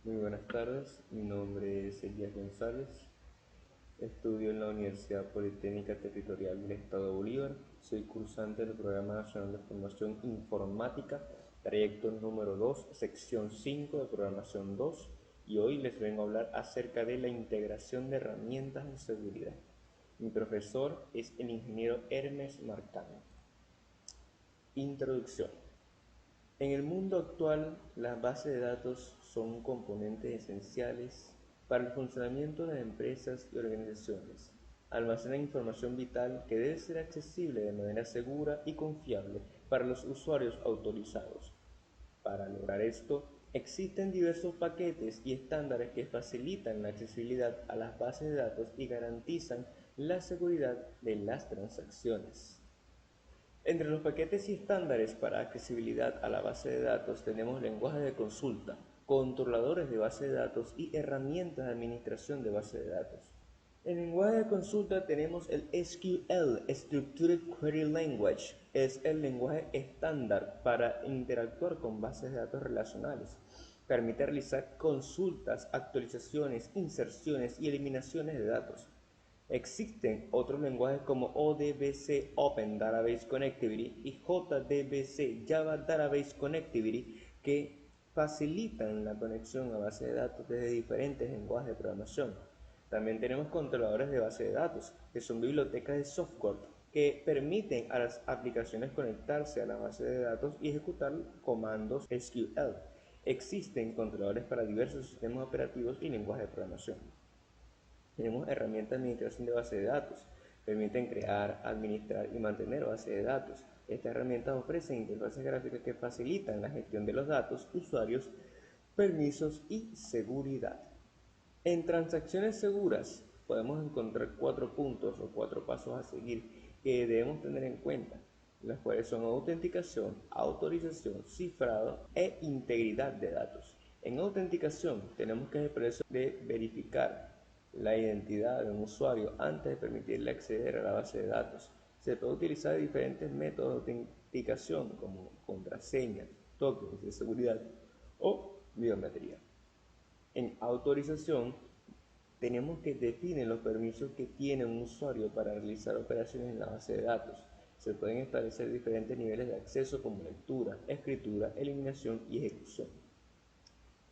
Muy buenas tardes, mi nombre es Elías González, estudio en la Universidad Politécnica Territorial del Estado Bolívar, soy cursante del Programa Nacional de Formación Informática, trayecto número 2, sección 5 de Programación 2, y hoy les vengo a hablar acerca de la integración de herramientas de seguridad. Mi profesor es el ingeniero Hermes Marcano. Introducción. En el mundo actual, las bases de datos son componentes esenciales para el funcionamiento de empresas y organizaciones. Almacenan información vital que debe ser accesible de manera segura y confiable para los usuarios autorizados. Para lograr esto, existen diversos paquetes y estándares que facilitan la accesibilidad a las bases de datos y garantizan la seguridad de las transacciones. Entre los paquetes y estándares para accesibilidad a la base de datos tenemos lenguajes de consulta, controladores de base de datos y herramientas de administración de base de datos. En lenguaje de consulta tenemos el SQL, Structured Query Language, es el lenguaje estándar para interactuar con bases de datos relacionales. Permite realizar consultas, actualizaciones, inserciones y eliminaciones de datos. Existen otros lenguajes como ODBC Open Database Connectivity y JDBC Java Database Connectivity que facilitan la conexión a bases de datos desde diferentes lenguajes de programación. También tenemos controladores de base de datos, que son bibliotecas de software que permiten a las aplicaciones conectarse a la base de datos y ejecutar comandos SQL. Existen controladores para diversos sistemas operativos y lenguajes de programación. Tenemos herramientas de administración de base de datos. Permiten crear, administrar y mantener bases de datos. Estas herramientas ofrecen interfaces gráficas que facilitan la gestión de los datos, usuarios, permisos y seguridad. En transacciones seguras podemos encontrar 4 puntos o 4 pasos a seguir que debemos tener en cuenta, los cuales son autenticación, autorización, cifrado e integridad de datos. En autenticación tenemos que hacer el proceso de verificar la identidad de un usuario antes de permitirle acceder a la base de datos. Se puede utilizar diferentes métodos de autenticación como contraseña, tokens de seguridad o biometría. En autorización tenemos que definir los permisos que tiene un usuario para realizar operaciones en la base de datos. Se pueden establecer diferentes niveles de acceso como lectura, escritura, eliminación y ejecución.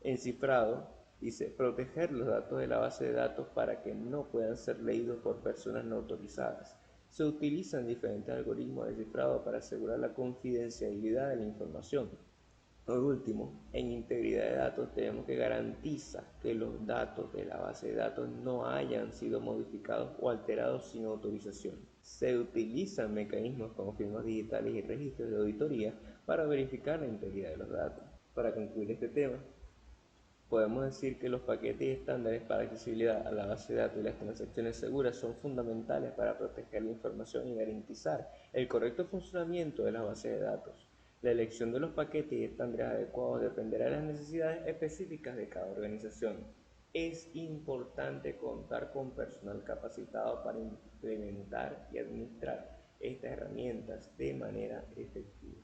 En cifrado, dice proteger los datos de la base de datos para que no puedan ser leídos por personas no autorizadas. Se utilizan diferentes algoritmos de cifrado para asegurar la confidencialidad de la información. Por último, en integridad de datos tenemos que garantizar que los datos de la base de datos no hayan sido modificados o alterados sin autorización. Se utilizan mecanismos como firmas digitales y registros de auditoría para verificar la integridad de los datos. Para concluir este tema, podemos decir que los paquetes y estándares para accesibilidad a la base de datos y las transacciones seguras son fundamentales para proteger la información y garantizar el correcto funcionamiento de las bases de datos. La elección de los paquetes y estándares adecuados dependerá de las necesidades específicas de cada organización. Es importante contar con personal capacitado para implementar y administrar estas herramientas de manera efectiva.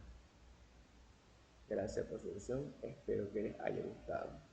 Gracias por su atención, espero que les haya gustado.